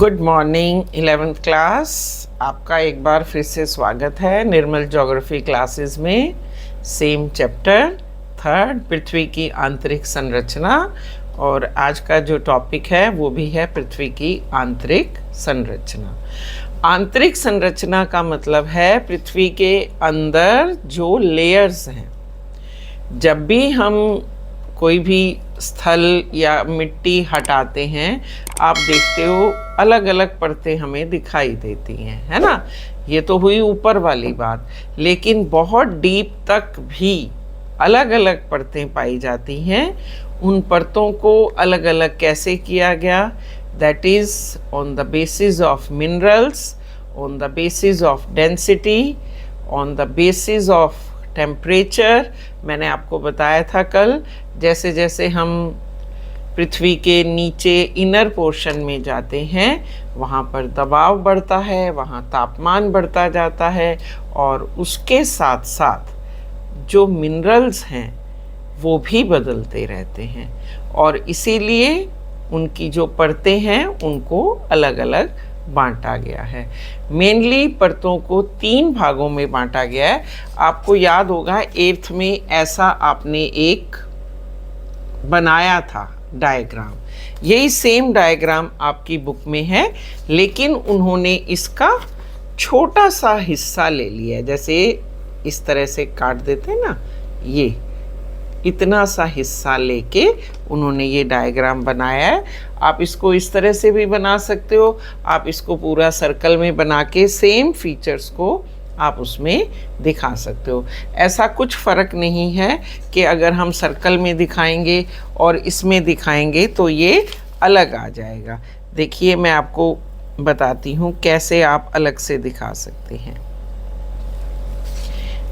Good morning 11th class. आपका एक बार फिर से स्वागत है निर्मल ज्योग्राफी क्लासेस में। सेम चैप्टर थर्ड, पृथ्वी की आंतरिक संरचना। और आज का जो टॉपिक है वो भी है पृथ्वी की आंतरिक संरचना। आंतरिक संरचना का मतलब है पृथ्वी के अंदर जो लेयर्स हैं। जब भी हम कोई भी स्थल या मिट्टी हटाते हैं, आप देखते हो अलग अलग परतें हमें दिखाई देती हैं, है ना। ये तो हुई ऊपर वाली बात, लेकिन बहुत डीप तक भी अलग अलग परतें पाई जाती हैं। उन परतों को अलग अलग कैसे किया गया? That is on the basis of minerals, on the basis of density, on the basis of temperature. मैंने आपको बताया था कल, जैसे जैसे हम पृथ्वी के नीचे इनर पोर्शन में जाते हैं, वहाँ पर दबाव बढ़ता है, वहाँ तापमान बढ़ता जाता है, और उसके साथ साथ जो मिनरल्स हैं वो भी बदलते रहते हैं। और इसीलिए उनकी जो परतें हैं उनको अलग अलग बांटा गया है। मेनली परतों को 3 भागों में बांटा गया है। आपको याद होगा 8th में ऐसा आपने एक बनाया था डायग्राम। यही सेम डायग्राम आपकी बुक में है, लेकिन उन्होंने इसका छोटा सा हिस्सा ले लिया है। जैसे इस तरह से काट देते हैं ना, ये इतना सा हिस्सा लेके उन्होंने ये डायग्राम बनाया है। आप इसको इस तरह से भी बना सकते हो, आप इसको पूरा सर्कल में बना के सेम फीचर्स को आप उसमें दिखा सकते हो। ऐसा कुछ फ़र्क नहीं है कि अगर हम सर्कल में दिखाएंगे और इसमें दिखाएंगे तो ये अलग आ जाएगा। देखिए, मैं आपको बताती हूँ कैसे आप अलग से दिखा सकते हैं।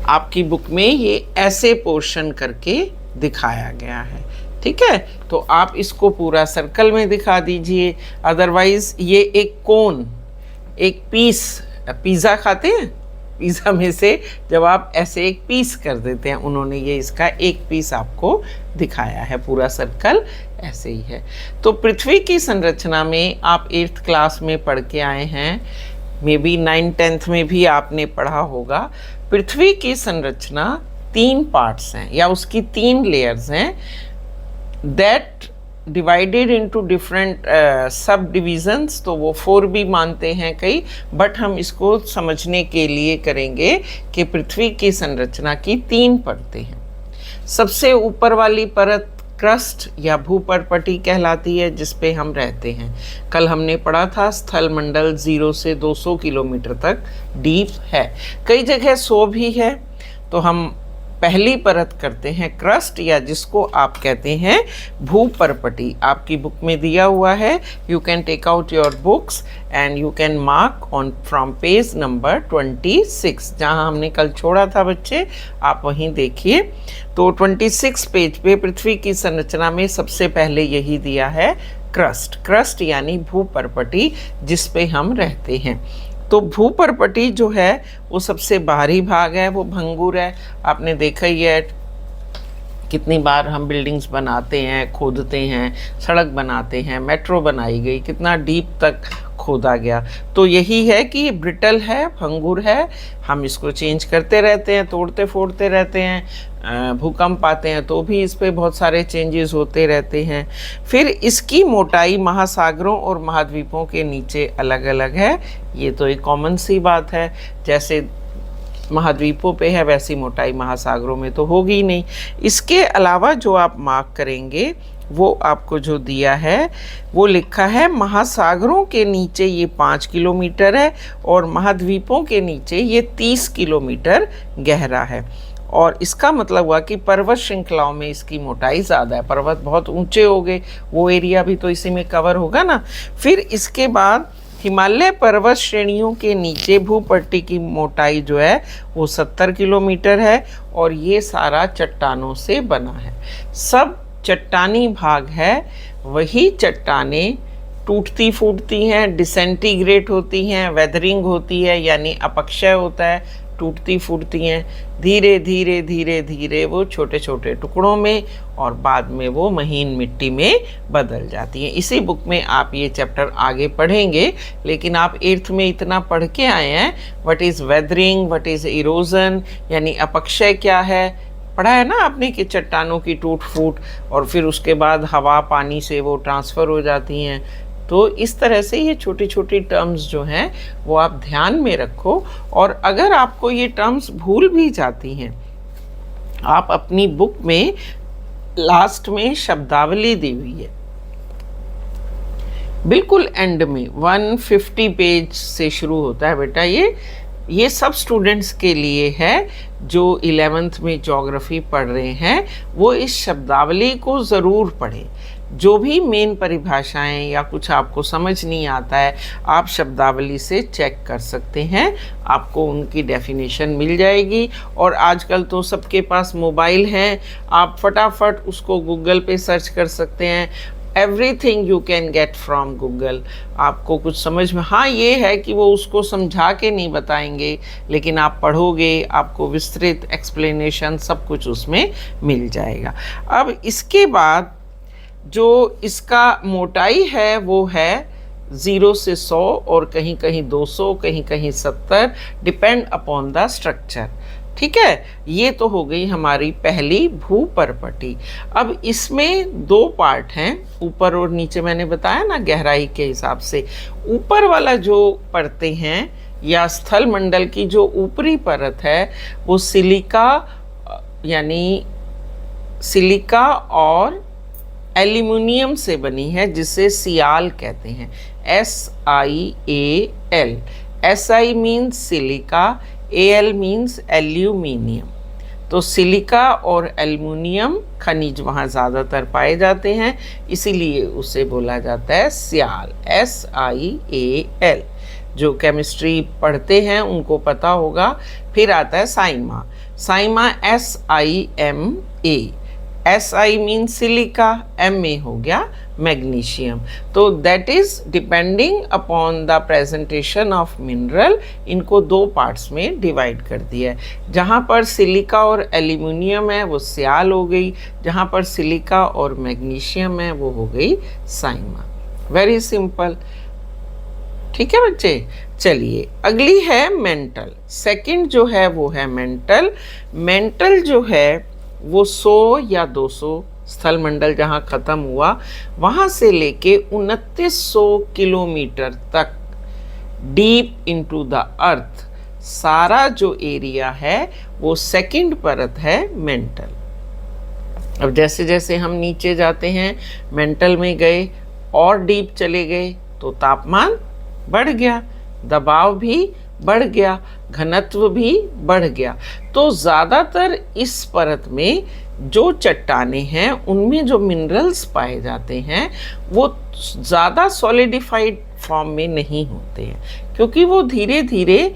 आपकी बुक में ये ऐसे पोर्शन करके दिखाया गया है, ठीक है। तो आप इसको पूरा सर्कल में दिखा दीजिए। अदरवाइज ये एक कोन, एक पीस, पिज़्ज़ा खाते हैं, पिज़्ज़ा में से जब आप ऐसे एक पीस कर देते हैं, उन्होंने ये इसका एक पीस आपको दिखाया है। पूरा सर्कल ऐसे ही है। तो पृथ्वी की संरचना में आप 8th क्लास में पढ़ के आए हैं, मे बी 9th-10th में भी आपने पढ़ा होगा। पृथ्वी की संरचना 3 पार्ट्स हैं या उसकी 3 लेयर्स हैं, दैट डिवाइडेड इनटू डिफरेंट सब डिविजन्स। तो वो 4 भी मानते हैं कई, बट हम इसको समझने के लिए करेंगे कि पृथ्वी की संरचना की 3 परतें हैं। सबसे ऊपर वाली परत क्रस्ट या भूपर्पटी कहलाती है, जिस पे हम रहते हैं। कल हमने पढ़ा था स्थल मंडल 0 से 200 किलोमीटर तक डीप है, कई जगह 100 भी है। तो हम पहली परत करते हैं क्रस्ट, या जिसको आप कहते हैं भूपर्पटी। आपकी बुक में दिया हुआ है, you can take out your books and you can mark on from page number 26, जहाँ हमने कल छोड़ा था बच्चे, आप वहीं देखिए। तो 26 पेज पे पृथ्वी की संरचना में सबसे पहले यही दिया है क्रस्ट। क्रस्ट यानी भूपर्पटी, जिस पे हम रहते हैं। तो भूपर्पटी जो है वो सबसे बाहरी भाग है, वो भंगुर है। आपने देखा ही है कितनी बार हम बिल्डिंग्स बनाते हैं, खोदते हैं, सड़क बनाते हैं, मेट्रो बनाई गई, कितना डीप तक खोदा गया। तो यही है कि ब्रिटल है, भंगुर है। हम इसको चेंज करते रहते हैं, तोड़ते फोड़ते रहते हैं। भूकंप आते हैं तो भी इस पे बहुत सारे चेंजेस होते रहते हैं। फिर इसकी मोटाई महासागरों और महाद्वीपों के नीचे अलग अलग है। ये तो एक कॉमन सी बात है, जैसे महाद्वीपों पे है वैसी मोटाई महासागरों में तो होगी ही नहीं। इसके अलावा जो आप मार्क करेंगे, वो आपको जो दिया है वो लिखा है महासागरों के नीचे ये 5 किलोमीटर है, और महाद्वीपों के नीचे ये 30 किलोमीटर गहरा है। और इसका मतलब हुआ कि पर्वत श्रृंखलाओं में इसकी मोटाई ज़्यादा है। पर्वत बहुत ऊंचे हो गए, वो एरिया भी तो इसी में कवर होगा ना। फिर इसके बाद हिमालय पर्वत श्रेणियों के नीचे भूपट्टी की मोटाई जो है वो 70 किलोमीटर है, और ये सारा चट्टानों से बना है। सब चट्टानी भाग है। वही चट्टानें टूटती फूटती हैं, डिसेंटीग्रेट होती हैं, वेदरिंग होती है यानी अपक्षय होता है, टूटती फूटती हैं, धीरे धीरे धीरे धीरे वो छोटे छोटे टुकड़ों में और बाद में वो महीन मिट्टी में बदल जाती हैं। इसी बुक में आप ये चैप्टर आगे पढ़ेंगे, लेकिन आप 8th में इतना पढ़ के आए हैं, what is weathering, what is erosion, यानी अपक्षय क्या है, पढ़ा है ना आपने कि चट्टानों की टूट फूट और फिर उसके बाद हवा पानी से वो ट्रांसफ़र हो जाती हैं। तो इस तरह से ये छोटी छोटी टर्म्स जो हैं वो आप ध्यान में रखो, और अगर आपको ये टर्म्स भूल भी जाती हैं, आप अपनी बुक में लास्ट में शब्दावली दी हुई है, बिल्कुल एंड में 150 पेज से शुरू होता है बेटा। ये सब स्टूडेंट्स के लिए है जो 11th में ज्योग्राफी पढ़ रहे हैं, वो इस शब्दावली को ज़रूर पढ़ें। जो भी मेन परिभाषाएं या कुछ आपको समझ नहीं आता है, आप शब्दावली से चेक कर सकते हैं, आपको उनकी डेफिनेशन मिल जाएगी। और आजकल तो सबके पास मोबाइल हैं, आप फटाफट उसको गूगल पे सर्च कर सकते हैं। Everything you can get from Google. आपको कुछ समझ में, हाँ ये है कि वो उसको समझा के नहीं बताएंगे, लेकिन आप पढ़ोगे आपको विस्तृत एक्सप्लेनेशन सब कुछ उसमें मिल जाएगा। अब इसके बाद जो इसका मोटाई है वो है 0 से 100 और कहीं कहीं 200, कहीं कहीं 70, डिपेंड अपॉन द स्ट्रक्चर। ठीक है, ये तो हो गई हमारी पहली भूपरपटी। अब इसमें 2 पार्ट हैं, ऊपर और नीचे, मैंने बताया ना गहराई के हिसाब से। ऊपर वाला जो परतें हैं या स्थल मंडल की जो ऊपरी परत है वो सिलिका, यानी सिलिका और एल्यूमिनियम से बनी है, जिसे सियाल कहते हैं, SIAL। SI means silica, AL means aluminium. तो सिलिका और एल्यूमिनियम खनिज वहाँ ज़्यादातर पाए जाते हैं, इसीलिए उसे बोला जाता है सियाल, SIAL। जो केमिस्ट्री पढ़ते हैं उनको पता होगा। फिर आता है Saima, Saima SIMA। SI mean silica, MA हो गया मैग्नीशियम। तो that is depending upon the presentation of mineral, इनको 2 पार्ट्स में डिवाइड कर दिया है। जहाँ पर सिलिका और एल्यूमिनियम है वो सियाल हो गई, जहाँ पर सिलिका और मैग्नीशियम है वो हो गई साइमा। Very simple. ठीक है बच्चे, चलिए अगली है मेंटल। सेकंड जो है वो है मेंटल। मेंटल जो है वो 100 या 200 स्थल मंडल जहाँ ख़त्म हुआ वहाँ से लेके 2900 किलोमीटर तक डीप इनटू द अर्थ सारा जो एरिया है वो सेकंड परत है मेंटल। अब जैसे जैसे हम नीचे जाते हैं, मेंटल में गए और डीप चले गए तो तापमान बढ़ गया, दबाव भी बढ़ गया, घनत्व भी बढ़ गया। तो ज़्यादातर इस परत में जो चट्टानें हैं उनमें जो मिनरल्स पाए जाते हैं वो ज़्यादा सॉलिडिफाइड फॉर्म में नहीं होते हैं, क्योंकि वो धीरे धीरे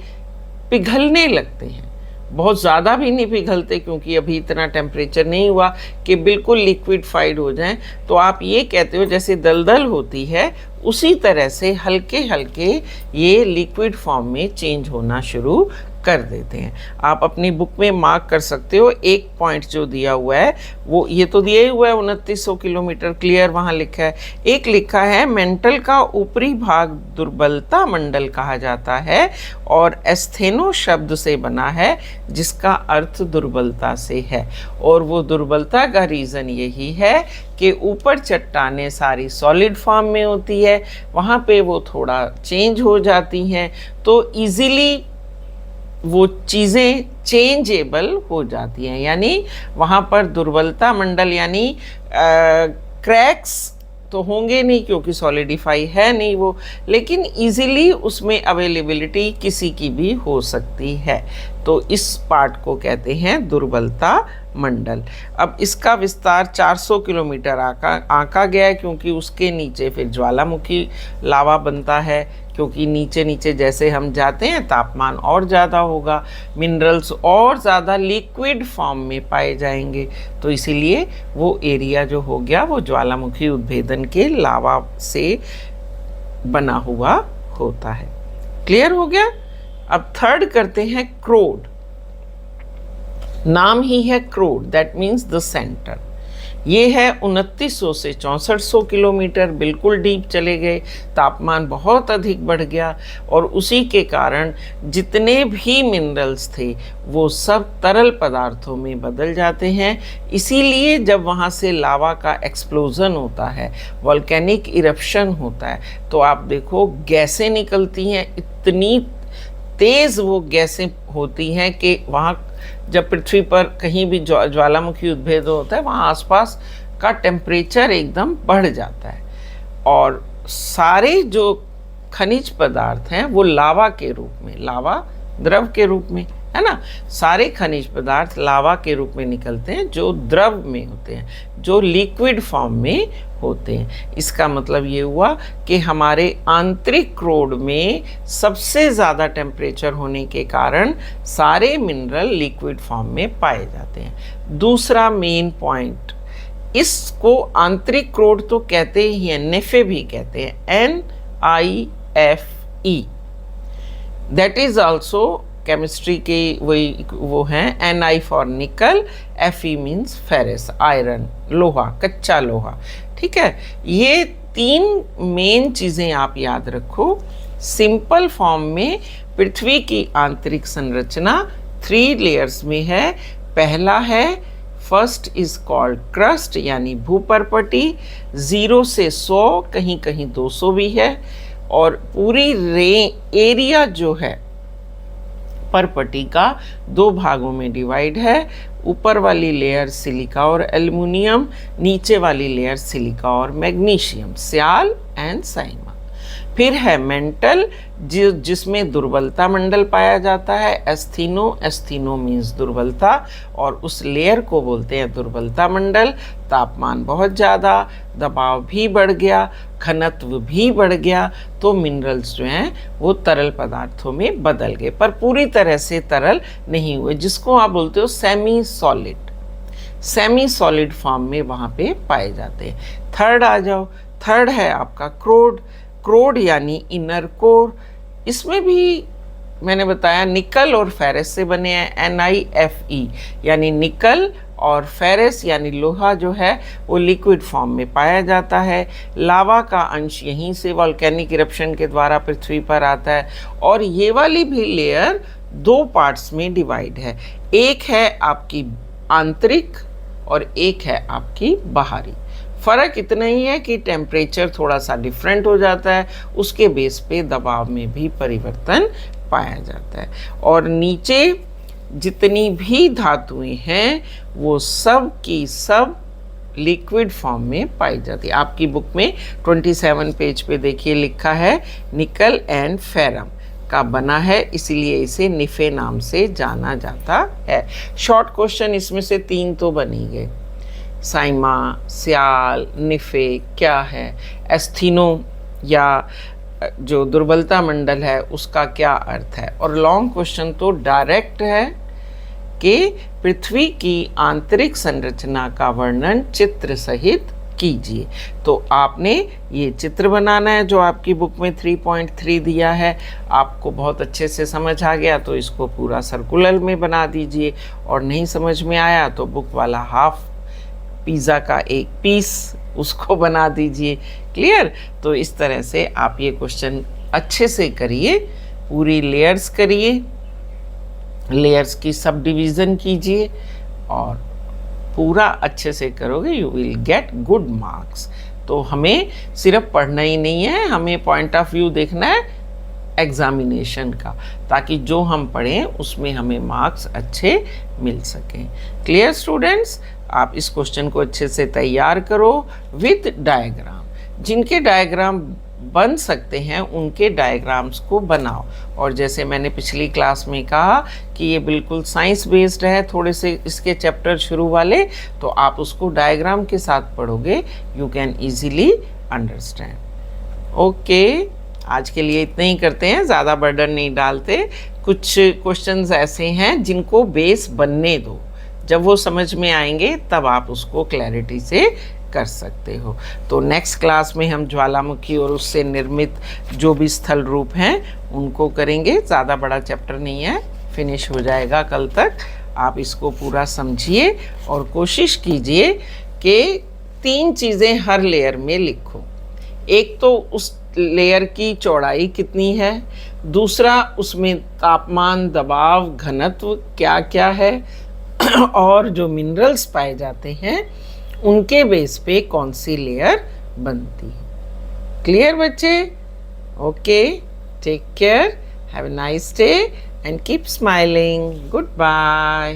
पिघलने लगते हैं। बहुत ज़्यादा भी नहीं पिघलते, क्योंकि अभी इतना टेम्परेचर नहीं हुआ कि बिल्कुल लिक्विडफाइड हो जाएं। तो आप ये कहते हो जैसे दलदल होती है, उसी तरह से हल्के हल्के ये लिक्विड फॉर्म में चेंज होना शुरू कर देते हैं। आप अपनी बुक में मार्क कर सकते हो, एक पॉइंट जो दिया हुआ है वो ये तो दिया ही हुआ है 2900 किलोमीटर, क्लियर वहाँ लिखा है। एक लिखा है मेंटल का ऊपरी भाग दुर्बलता मंडल कहा जाता है और एस्थेनो शब्द से बना है जिसका अर्थ दुर्बलता से है। और वो दुर्बलता का रीज़न यही है कि ऊपर चट्टानें सारी सॉलिड फॉर्म में होती है, वहाँ पे वो थोड़ा चेंज हो जाती हैं, तो इजीली वो चीज़ें चेंजेबल हो जाती हैं। यानी वहाँ पर दुर्बलता मंडल यानी क्रैक्स तो होंगे नहीं क्योंकि सॉलिडिफाई है नहीं वो, लेकिन इजीली उसमें अवेलेबिलिटी किसी की भी हो सकती है। तो इस पार्ट को कहते हैं दुर्बलता मंडल। अब इसका विस्तार 400 किलोमीटर आंका गया है, क्योंकि उसके नीचे फिर ज्वालामुखी लावा बनता है, क्योंकि नीचे नीचे जैसे हम जाते हैं तापमान और ज़्यादा होगा, मिनरल्स और ज़्यादा लिक्विड फॉर्म में पाए जाएंगे, तो इसीलिए वो एरिया जो हो गया वो ज्वालामुखी उद्भेदन के लावा से बना हुआ होता है। क्लियर हो गया। अब थर्ड करते हैं क्रोड। नाम ही है क्रोड, दैट मीन्स द सेंटर। ये है 2900 से 6400 किलोमीटर, बिल्कुल डीप चले गए, तापमान बहुत अधिक बढ़ गया और उसी के कारण जितने भी मिनरल्स थे वो सब तरल पदार्थों में बदल जाते हैं। इसीलिए जब वहाँ से लावा का एक्सप्लोजन होता है, वॉल्केनिक इरप्शन होता है, तो आप देखो गैसें निकलती हैं, इतनी तेज़ वो गैसें होती हैं कि वहाँ जब पृथ्वी पर कहीं भी ज्वालामुखी उद्भेद होता है वहाँ आसपास का टेम्परेचर एकदम बढ़ जाता है और सारे जो खनिज पदार्थ हैं वो लावा के रूप में, लावा द्रव के रूप में, है ना, सारे खनिज पदार्थ लावा के रूप में निकलते हैं जो द्रव में होते हैं, जो लिक्विड फॉर्म में होते हैं। इसका मतलब ये हुआ कि हमारे आंतरिक क्रोड में सबसे ज़्यादा टेम्परेचर होने के कारण सारे मिनरल लिक्विड फॉर्म में पाए जाते हैं। दूसरा मेन पॉइंट, इसको आंतरिक क्रोड तो कहते ही हैं, नेफे भी कहते हैं, NIFE। That is also chemistry के वही वो हैं, Ni फॉर निकल, Fe मीन्स फेरस, आयरन, लोहा, कच्चा लोहा। ठीक है, ये 3 मेन चीज़ें आप याद रखो। सिंपल फॉर्म में पृथ्वी की आंतरिक संरचना 3 लेयर्स में है। पहला है, फर्स्ट इज कॉल्ड क्रस्ट यानी भूपर्पटी, 0 से 100, कहीं कहीं 200 भी है, और पूरी एरिया जो है परपटी का 2 भागों में डिवाइड है। ऊपर वाली लेयर सिलिका और एल्युमिनियम, नीचे वाली लेयर सिलिका और मैग्नीशियम, स्याल एंड साइमा। फिर है मेंटल, जिसमें दुर्बलता मंडल पाया जाता है, एस्थीनो मीन्स दुर्बलता, और उस लेयर को बोलते हैं दुर्बलता मंडल। तापमान बहुत ज़्यादा, दबाव भी बढ़ गया, घनत्व भी बढ़ गया, तो मिनरल्स जो हैं वो तरल पदार्थों में बदल गए, पर पूरी तरह से तरल नहीं हुए, जिसको आप बोलते हो सेमी सॉलिड फॉर्म में वहाँ पे पाए जाते हैं। थर्ड आ जाओ, थर्ड है आपका क्रोड यानी इनर कोर। इसमें भी मैंने बताया निकल और फेरस से बने हैं, NIFE यानी निकल और फेरस यानी लोहा जो है वो लिक्विड फॉर्म में पाया जाता है। लावा का अंश यहीं से वॉल्केनिक इरप्शन के द्वारा पृथ्वी पर आता है, और ये वाली भी लेयर 2 पार्ट्स में डिवाइड है, एक है आपकी आंतरिक और एक है आपकी बाहरी। फ़र्क इतना ही है कि टेम्परेचर थोड़ा सा डिफरेंट हो जाता है, उसके बेस पे दबाव में भी परिवर्तन पाया जाता है, और नीचे जितनी भी धातुएं हैं वो सब की सब लिक्विड फॉर्म में पाई जाती है। आपकी बुक में 27 पेज पे देखिए लिखा है निकल एंड फेरम का बना है, इसीलिए इसे निफे नाम से जाना जाता है। शॉर्ट क्वेश्चन इसमें से 3 तो बन ही गए, साइमा, स्याल, निफे क्या है, एस्थीनो या जो दुर्बलता मंडल है उसका क्या अर्थ है, और लॉन्ग क्वेश्चन तो डायरेक्ट है कि पृथ्वी की आंतरिक संरचना का वर्णन चित्र सहित कीजिए। तो आपने ये चित्र बनाना है जो आपकी बुक में 3.3 दिया है, आपको बहुत अच्छे से समझ आ गया तो इसको पूरा सर्कुलर में बना दीजिए, और नहीं समझ में आया तो बुक वाला हाफ पिज़्ज़ा का एक पीस उसको बना दीजिए। क्लियर? तो इस तरह से आप ये क्वेश्चन अच्छे से करिए, पूरी लेयर्स करिए, लेयर्स की सब डिवीज़न कीजिए, और पूरा अच्छे से करोगे you will get good marks. तो हमें सिर्फ पढ़ना ही नहीं है, हमें पॉइंट ऑफ व्यू देखना है एग्जामिनेशन का, ताकि जो हम पढ़ें उसमें हमें मार्क्स अच्छे मिल सकें। Clear students? आप इस क्वेश्चन को अच्छे से तैयार करो विद डायग्राम, जिनके डायग्राम बन सकते हैं उनके डायग्राम्स को बनाओ। और जैसे मैंने पिछली क्लास में कहा कि ये बिल्कुल साइंस बेस्ड है, थोड़े से इसके चैप्टर शुरू वाले, तो आप उसको डायग्राम के साथ पढ़ोगे, you can easily understand. Okay, आज के लिए इतना ही करते हैं, ज़्यादा बर्डन नहीं डालते। कुछ क्वेश्चंस ऐसे हैं जिनको बेस बनने दो, जब वो समझ में आएंगे तब आप उसको क्लैरिटी से कर सकते हो। तो नेक्स्ट क्लास में हम ज्वालामुखी और उससे निर्मित जो भी स्थल रूप हैं उनको करेंगे। ज़्यादा बड़ा चैप्टर नहीं है, फिनिश हो जाएगा कल तक। आप इसको पूरा समझिए और कोशिश कीजिए कि 3 चीज़ें हर लेयर में लिखो। एक तो उस लेयर की चौड़ाई कितनी है, दूसरा उसमें तापमान, दबाव, घनत्व क्या क्या है और जो मिनरल्स पाए जाते हैं उनके बेस पे कौन सी लेयर बनती है। क्लियर बच्चे? Okay, take care, have a nice day and keep smiling. Good bye.